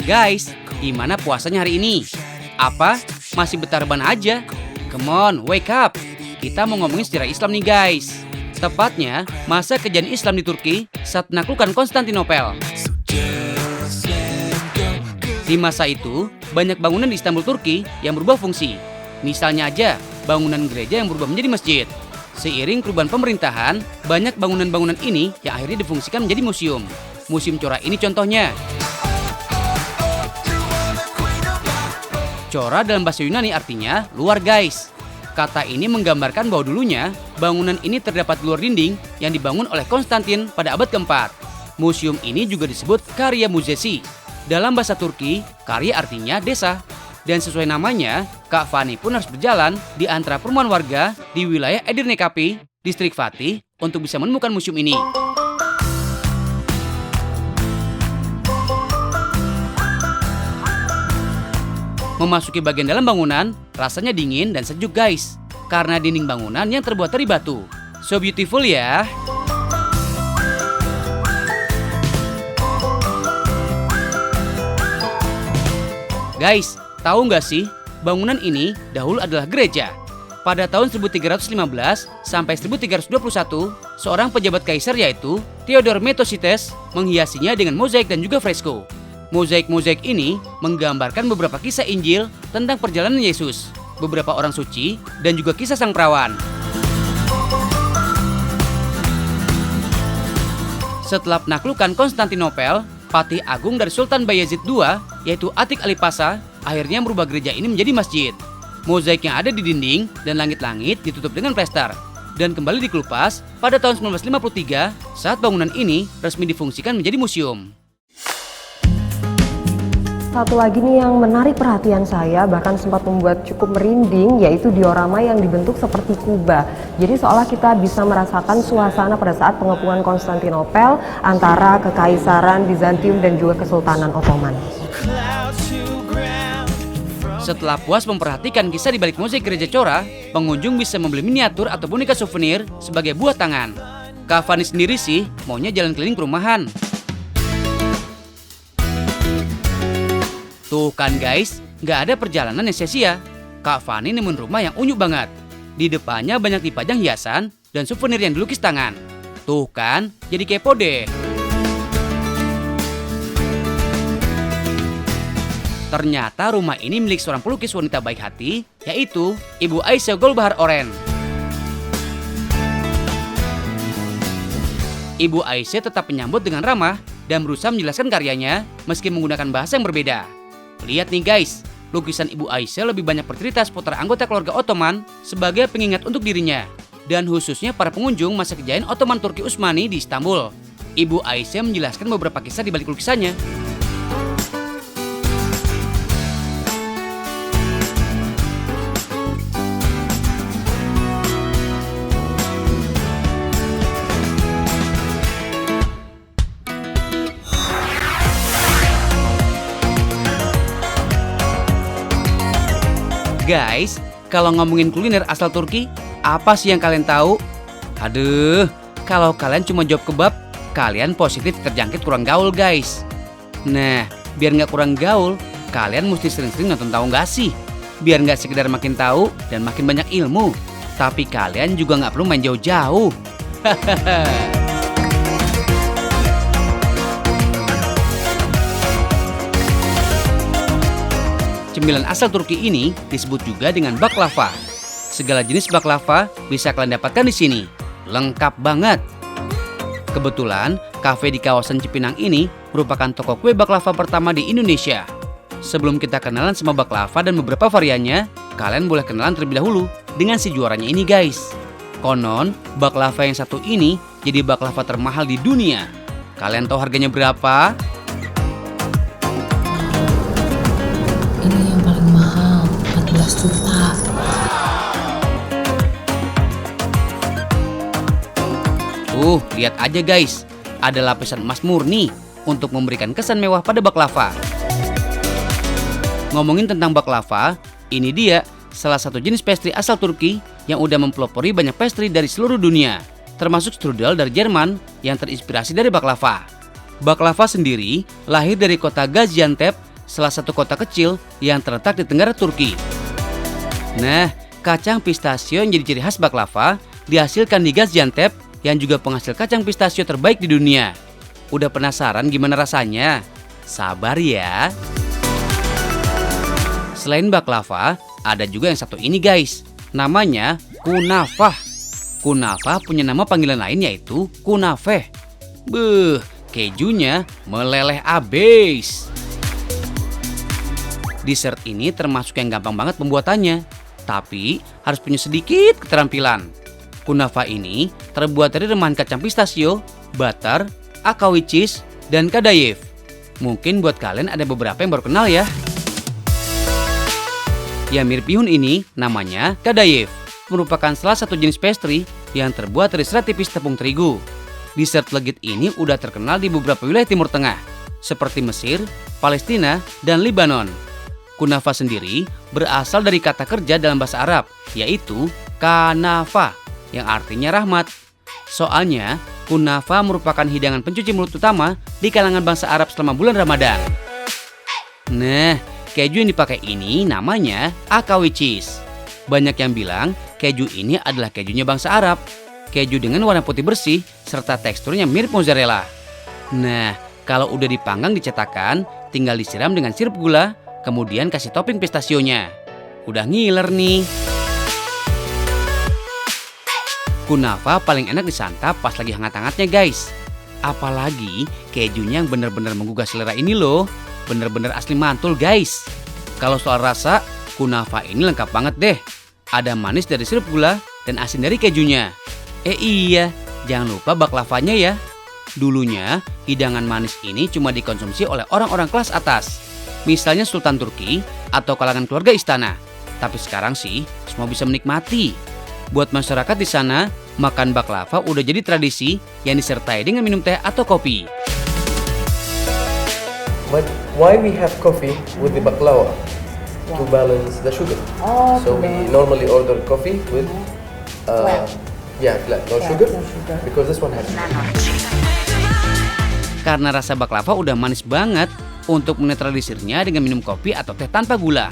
Guys, gimana puasanya hari ini? Apa? Masih betah rebahan aja? Come on, wake up. Kita mau ngomongin sejarah Islam nih guys. Tepatnya, masa kejayaan Islam di Turki saat menaklukkan Konstantinopel. Di masa itu, banyak bangunan di Istanbul, Turki yang berubah fungsi. Misalnya aja, bangunan gereja yang berubah menjadi masjid. Seiring perubahan pemerintahan, banyak bangunan-bangunan ini yang akhirnya difungsikan menjadi museum. Museum Chora ini contohnya. Chora dalam bahasa Yunani artinya luar guys. Kata ini menggambarkan bahwa dulunya bangunan ini terdapat luar dinding yang dibangun oleh Konstantin pada abad keempat. Museum ini juga disebut Karya Müzesi. Dalam bahasa Turki, karya artinya desa. Dan sesuai namanya, Kak Fani pun harus berjalan di antara perumahan warga di wilayah Edirne Kapı, distrik Fatih, untuk bisa menemukan museum ini. Memasuki bagian dalam bangunan, rasanya dingin dan sejuk guys. Karena dinding bangunan yang terbuat dari batu. So beautiful ya. Guys, tahu nggak sih? Bangunan ini dahulu adalah gereja. Pada tahun 1315 sampai 1321, seorang pejabat kaisar yaitu Theodore Metosites menghiasinya dengan mozaik dan juga fresko. Mozaik-mozaik ini menggambarkan beberapa kisah Injil tentang perjalanan Yesus, beberapa orang suci, dan juga kisah sang perawan. Setelah penaklukan Konstantinopel, Patih Agung dari Sultan Bayezid II, yaitu Atik Ali Pasha, akhirnya merubah gereja ini menjadi masjid. Mozaik yang ada di dinding dan langit-langit ditutup dengan plester dan kembali dikelupas pada tahun 1953 saat bangunan ini resmi difungsikan menjadi museum. Satu lagi nih yang menarik perhatian saya, bahkan sempat membuat cukup merinding, yaitu diorama yang dibentuk seperti kubah. Jadi seolah kita bisa merasakan suasana pada saat pengepungan Konstantinopel antara Kekaisaran Bizantium dan juga Kesultanan Ottoman. Setelah puas memperhatikan kisah di balik mozaik gereja Chora, pengunjung bisa membeli miniatur atau boneka souvenir sebagai buah tangan. Kak Fani sendiri sih maunya jalan keliling perumahan. Tuh kan guys, nggak ada perjalanan yang sia-sia. Kak Fani nemuin rumah yang unyuk banget. Di depannya banyak dipajang hiasan dan souvenir yang dilukis tangan. Tuh kan, jadi kepo deh. Ternyata rumah ini milik seorang pelukis wanita baik hati, yaitu Ibu Aisyah Golbahar Oren. Ibu Aisyah tetap menyambut dengan ramah dan berusaha menjelaskan karyanya meski menggunakan bahasa yang berbeda. Lihat nih guys, lukisan Ibu Aisyah lebih banyak bercerita seputar anggota keluarga Ottoman sebagai pengingat untuk dirinya, dan khususnya para pengunjung masa kejayaan Ottoman Turki Utsmani di Istanbul. Ibu Aisyah menjelaskan beberapa kisah di balik lukisannya. Guys, kalau ngomongin kuliner asal Turki, apa sih yang kalian tahu? Aduh, kalau kalian cuma jawab kebab, kalian positif terjangkit kurang gaul guys. Nah, biar nggak kurang gaul, kalian mesti sering-sering nonton Tahu Nggak Sih. Biar nggak sekedar makin tahu dan makin banyak ilmu, tapi kalian juga nggak perlu main jauh-jauh. Hahaha. Cemilan asal Turki ini disebut juga dengan baklava. Segala jenis baklava bisa kalian dapatkan di sini. Lengkap banget. Kebetulan, kafe di kawasan Cipinang ini merupakan toko kue baklava pertama di Indonesia. Sebelum kita kenalan sama baklava dan beberapa variannya, kalian boleh kenalan terlebih dahulu dengan si juaranya ini guys. Konon, baklava yang satu ini jadi baklava termahal di dunia. Kalian tahu harganya berapa? Ini yang paling mahal, 14 juta. Tuh, lihat aja guys. Ada lapisan emas murni untuk memberikan kesan mewah pada baklava. Ngomongin tentang baklava, ini dia salah satu jenis pastry asal Turki yang udah mempelopori banyak pastry dari seluruh dunia, termasuk strudel dari Jerman yang terinspirasi dari baklava. Baklava sendiri lahir dari kota Gaziantep, salah satu kota kecil yang terletak di tenggara Turki. Nah, kacang pistasio yang jadi ciri khas baklava dihasilkan di Gaziantep yang juga penghasil kacang pistasio terbaik di dunia. Udah penasaran gimana rasanya? Sabar ya. Selain baklava, ada juga yang satu ini guys, namanya kunafah. Kunafah punya nama panggilan lain yaitu kunafeh. Kejunya meleleh abis. Dessert ini termasuk yang gampang banget pembuatannya, tapi harus punya sedikit keterampilan. Kunafah ini terbuat dari remahan kacang pistasio, butter, akawi cheese, dan kadayif. Mungkin buat kalian ada beberapa yang baru kenal ya. Yang mirip bihun ini namanya kadayif, merupakan salah satu jenis pastry yang terbuat dari serat tipis tepung terigu. Dessert legit ini udah terkenal di beberapa wilayah Timur Tengah, seperti Mesir, Palestina, dan Lebanon. Kunafah sendiri berasal dari kata kerja dalam bahasa Arab, yaitu kanafa, yang artinya rahmat. Soalnya, kunafah merupakan hidangan pencuci mulut utama di kalangan bangsa Arab selama bulan Ramadan. Nah, keju yang dipakai ini namanya akawi cheese. Banyak yang bilang keju ini adalah kejunya bangsa Arab. Keju dengan warna putih bersih serta teksturnya mirip mozzarella. Nah, kalau udah dipanggang dicetakan, tinggal disiram dengan sirup gula, kemudian kasih topping pistasionya. Udah ngiler nih. Kunafah paling enak disantap pas lagi hangat-hangatnya guys. Apalagi kejunya yang bener-bener menggugah selera ini loh. Bener-bener asli mantul guys. Kalau soal rasa, kunafah ini lengkap banget deh. Ada manis dari sirup gula dan asin dari kejunya. Iya, jangan lupa baklavanya ya. Dulunya, hidangan manis ini cuma dikonsumsi oleh orang-orang kelas atas. Misalnya Sultan Turki atau kalangan keluarga istana. Tapi sekarang sih, semua bisa menikmati. Buat masyarakat di sana, makan baklava udah jadi tradisi yang disertai dengan minum teh atau kopi. But why we have coffee with the baklava? To balance the sugar. So we normally order coffee with flat, no sugar, because this one has sugar. Karena rasa baklava udah manis banget, untuk menetralisirnya dengan minum kopi atau teh tanpa gula.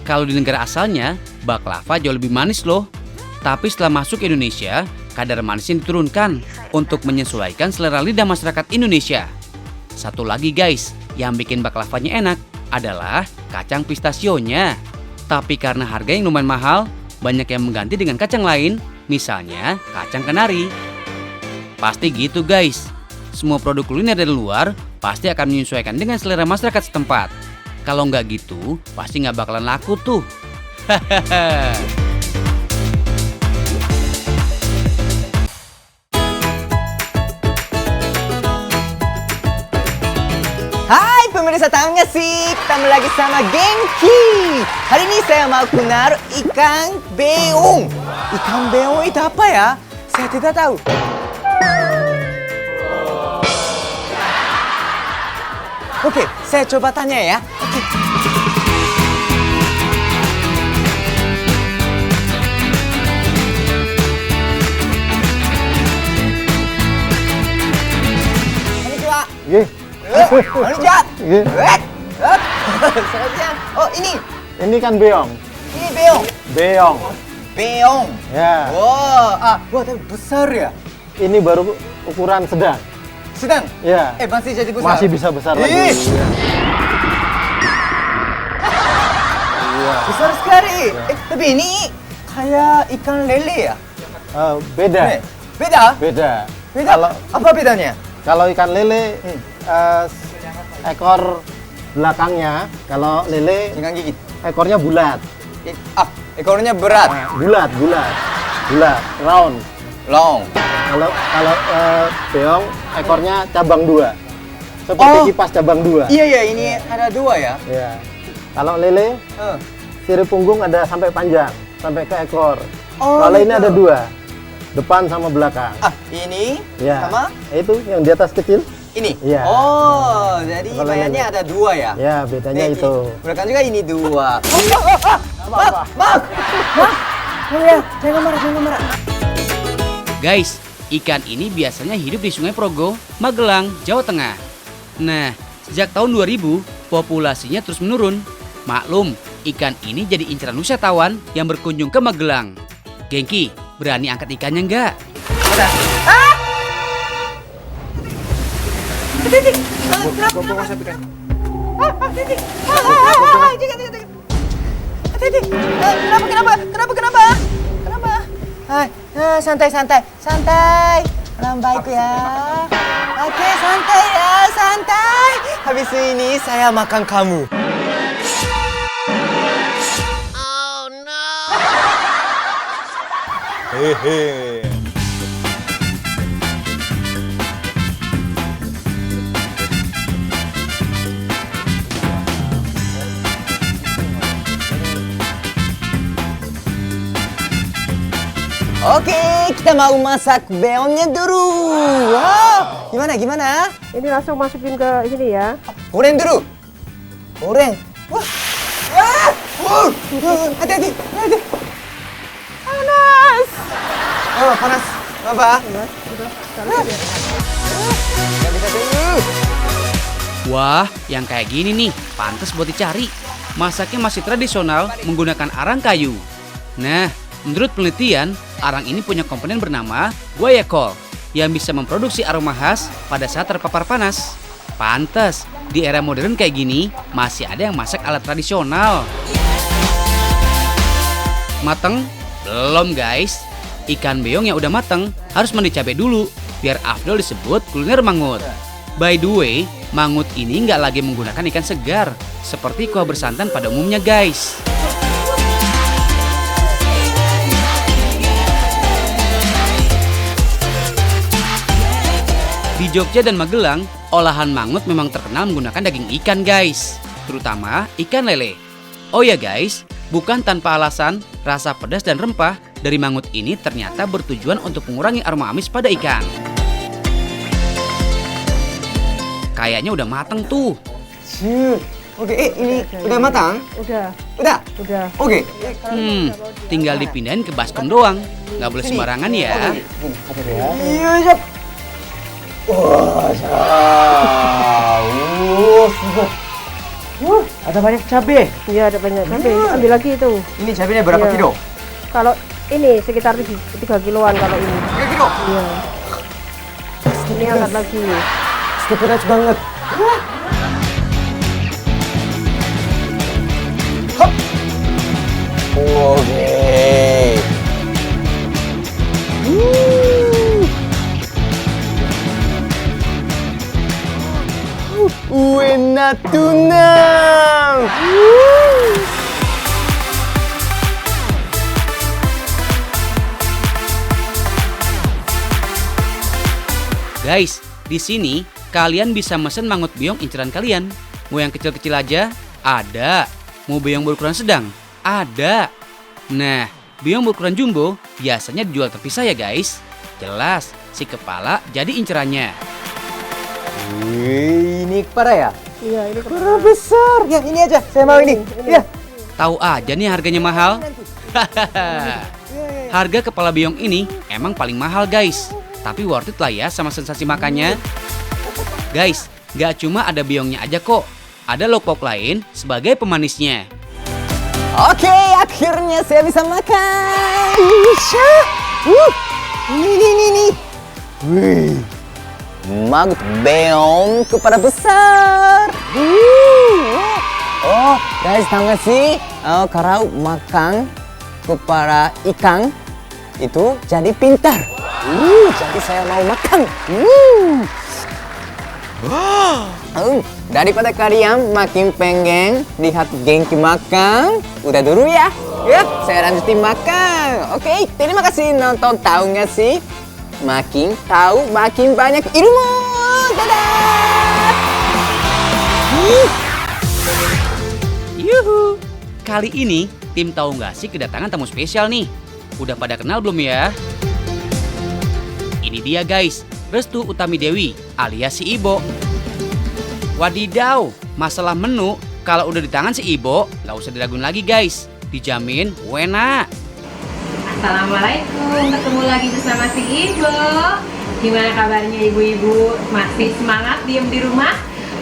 Kalau di negara asalnya, baklava jauh lebih manis loh. Tapi setelah masuk ke Indonesia, kadar manisnya diturunkan untuk menyesuaikan selera lidah masyarakat Indonesia. Satu lagi guys, yang bikin baklavanya enak adalah kacang pistasionya. Tapi karena harga yang lumayan mahal, banyak yang mengganti dengan kacang lain, misalnya kacang kenari. Pasti gitu guys, semua produk kuliner dari luar pasti akan menyesuaikan dengan selera masyarakat setempat. Kalau nggak gitu, pasti nggak bakalan laku tuh. Hai pemirsa, tahu nggak sih? Ketemu lagi sama Genki. Hari ini saya mau kunar ikan beong. Ikan beong itu apa ya? Saya tidak tahu. Oke, saya coba tanya ya. Oke. Konnichiwa. Konnichiwa. Selamat siang. Oh, ini. Ini kan beong. Ini beong. Beong. Beong. Ya. Wah, tapi besar ya. Ini baru ukuran sedang. Sedang? Ya. Masih jadi besar? Masih bisa besar lagi. Ih. Iya. Besar sekali. Tapi ini kayak ikan lele ya? Beda. Beda? Beda. Beda? Kalau Apa bedanya? kalau ikan lele ekor belakangnya, kalau lele Ikan gigit. ekornya bulat. Ekornya berat. Bulat, round. Long. Kalau beong ekornya cabang dua. Seperti kipas cabang dua. Iya, ini ada dua ya? Ya. Kalau lele sirip punggung ada sampai panjang, sampai ke ekor. Kalau ini gitu. ada dua, depan sama belakang. Ini Ya. sama? Itu yang di atas kecil. Ini? Iya. Oh, jadi Kalau bayarnya lele. ada 2 ya? Ya, bedanya itu. Bukan juga ini 2. Apa-apa. Bang! Ya, jangan marah. Guys, ikan ini biasanya hidup di Sungai Progo, Magelang, Jawa Tengah. Nah, sejak tahun 2000, populasinya terus menurun. Maklum, ikan ini jadi incaran wisatawan yang berkunjung ke Magelang. Gengki, berani angkat ikannya nggak? Kenapa? Hai, santai. Lambai ya. Oke, santai. Habis ini saya makan kamu. Hehe. Oke, kita mau masak beonnya dulu. Wow, gimana? Ini langsung masukin ke sini ya. Goreng dulu. Wah. Hati-hati. Panas. Oh, panas. Apa? Nggak bisa dulu. Wah, yang kayak gini nih, pantas buat dicari. Masaknya masih tradisional menggunakan arang kayu. Nah, menurut penelitian, arang ini punya komponen bernama guaiacol yang bisa memproduksi aroma khas pada saat terpapar panas. Pantes, di era modern kayak gini, masih ada yang masak alat tradisional. Mateng? Belum guys. Ikan beong yang udah mateng harus mandi cabai dulu, biar afdol disebut kuliner mangut. By the way, mangut ini nggak lagi menggunakan ikan segar, seperti kuah bersantan pada umumnya guys. Di Jogja dan Magelang, olahan mangut memang terkenal menggunakan daging ikan guys, terutama ikan lele. Oh ya guys, bukan tanpa alasan, rasa pedas dan rempah dari mangut ini ternyata bertujuan untuk mengurangi aroma amis pada ikan. Kayaknya udah mateng tuh. Oke, ini udah matang? Udah. Udah? Oke. Tinggal dipindahin ke baskom doang. Nggak boleh sembarangan ya. Iya, siap. Wah, ada banyak cabai. Iya, ada banyak cabai. Ambil lagi itu. Ini cabainya berapa Iya. kilo? Kalau ini sekitar 3 kiloan kalau ini. 3 kilo. Iya. Ini angkat lagi. Pedas banget. Hop. Oke. Enak tuna. Guys, di sini kalian bisa mesen mangut beong inceran kalian. Mau yang kecil-kecil aja? Ada. Mau beong berukuran sedang? Ada. Nah, beong berukuran jumbo biasanya dijual terpisah ya guys. Jelas, si kepala jadi incerannya. Wih, ini kepala ya? Iya, ini Kepala besar. Ya, ini aja. Saya mau ini. Ya. Tahu aja nih harganya mahal. Harga kepala beong ini emang paling mahal guys. Tapi worth it lah ya sama sensasi makannya. Guys, gak cuma ada beongnya aja kok. Ada lauk pauk lain sebagai pemanisnya. Oke, akhirnya saya bisa makan. Ini. Wih, mangut beong kepala besar. Oh, guys, tahu nggak sih? Kalau makan kepala ikan itu jadi pintar. Jadi saya mau makan. Daripada kalian makin pengen lihat Gengki makan, udah dulu ya. Yuk, saya lanjutin makan. Oke, terima kasih nonton. Tahu nggak sih? Makin tahu, makin banyak ilmu. Dadah! Yuhu. Kali ini tim Tahu Nggak Sih kedatangan tamu spesial nih. Udah pada kenal belum ya? Ini dia guys, Restu Utami Dewi alias si Ibo. Wadidaw, masalah menu kalau udah di tangan si Ibo nggak usah diraguin lagi guys, dijamin enak. Assalamualaikum, ketemu lagi bersama si Ibo. Gimana kabarnya ibu-ibu? Masih semangat diem di rumah?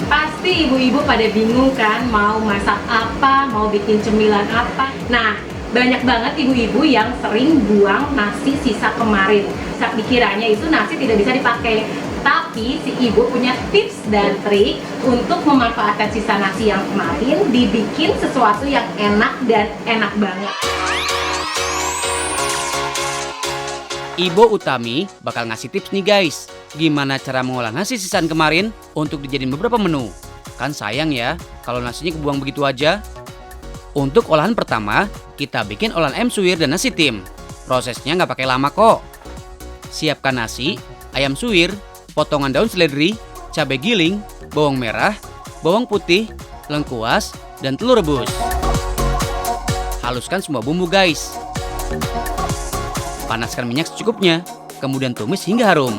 Pasti ibu-ibu pada bingung kan mau masak apa, mau bikin cemilan apa. Nah, banyak banget ibu-ibu yang sering buang nasi sisa kemarin. Dikiranya itu nasi tidak bisa dipakai. Tapi si ibu punya tips dan trik untuk memanfaatkan sisa nasi yang kemarin dibikin sesuatu yang enak dan enak banget. Ibo Utami bakal ngasih tips nih guys, gimana cara mengolah nasi sisaan kemarin untuk dijadiin beberapa menu. Kan sayang ya kalau nasinya kebuang begitu aja. Untuk olahan pertama, kita bikin olahan ayam suwir dan nasi tim. Prosesnya nggak pakai lama kok. Siapkan nasi, ayam suwir, potongan daun seledri, cabai giling, bawang merah, bawang putih, lengkuas, dan telur rebus. Haluskan semua bumbu guys. Panaskan minyak secukupnya, kemudian tumis hingga harum.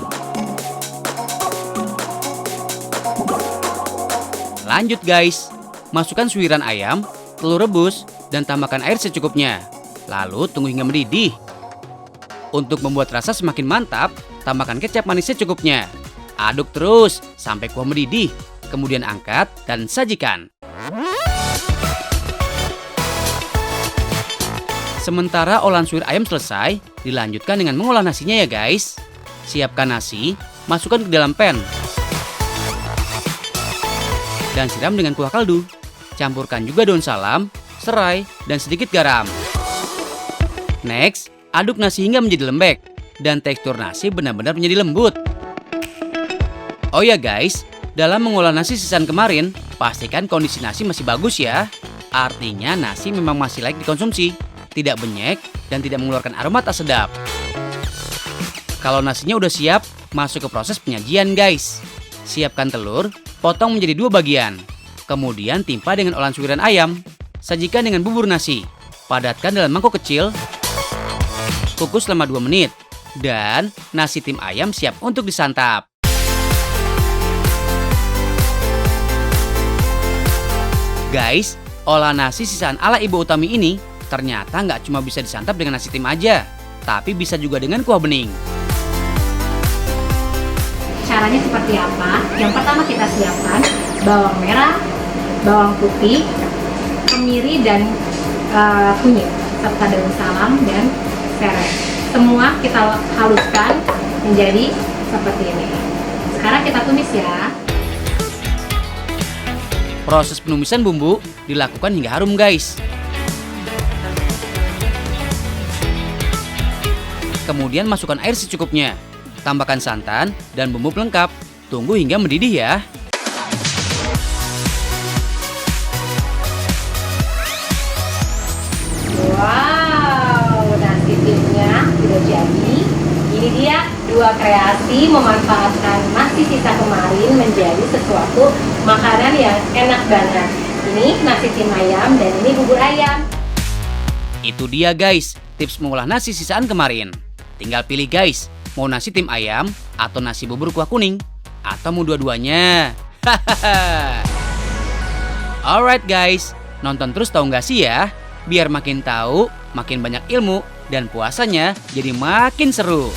Lanjut guys, masukkan suiran ayam, telur rebus, dan tambahkan air secukupnya. Lalu tunggu hingga mendidih. Untuk membuat rasa semakin mantap, tambahkan kecap manis secukupnya. Aduk terus sampai kuah mendidih, kemudian angkat dan sajikan. Sementara olahan suwir ayam selesai, dilanjutkan dengan mengolah nasinya ya guys. Siapkan nasi, masukkan ke dalam pan. Dan siram dengan kuah kaldu. Campurkan juga daun salam, serai, dan sedikit garam. Next, aduk nasi hingga menjadi lembek. Dan tekstur nasi benar-benar menjadi lembut. Oh ya guys, dalam mengolah nasi sisaan kemarin, pastikan kondisi nasi masih bagus ya. Artinya nasi memang masih layak dikonsumsi. Tidak benyek, dan tidak mengeluarkan aroma tak sedap. Kalau nasinya udah siap, masuk ke proses penyajian guys. Siapkan telur, potong menjadi 2 bagian. Kemudian timpa dengan olahan suiran ayam. Sajikan dengan bubur nasi. Padatkan dalam mangkok kecil. Kukus selama 2 menit. Dan nasi tim ayam siap untuk disantap. Guys, olahan nasi sisaan ala Ibu Utami ini ternyata nggak cuma bisa disantap dengan nasi tim aja, tapi bisa juga dengan kuah bening. Caranya seperti apa? Yang pertama kita siapkan bawang merah, bawang putih, kemiri dan kunyit, serta daun salam dan serai. Semua kita haluskan menjadi seperti ini. Sekarang kita tumis ya. Proses penumisan bumbu dilakukan hingga harum guys. Kemudian masukkan air secukupnya. Tambahkan santan dan bumbu pelengkap. Tunggu hingga mendidih ya. Wow, nasi timnya sudah jadi. Ini dia 2 kreasi memanfaatkan nasi sisa kemarin menjadi sesuatu makanan yang enak banget. Ini nasi tim ayam dan ini bubur ayam. Itu dia guys, tips mengolah nasi sisaan kemarin. Tinggal pilih guys, mau nasi tim ayam atau nasi bubur kuah kuning, atau mau dua-duanya. Alright guys, nonton terus tahu nggak sih ya? Biar makin tahu, makin banyak ilmu, dan puasanya jadi makin seru.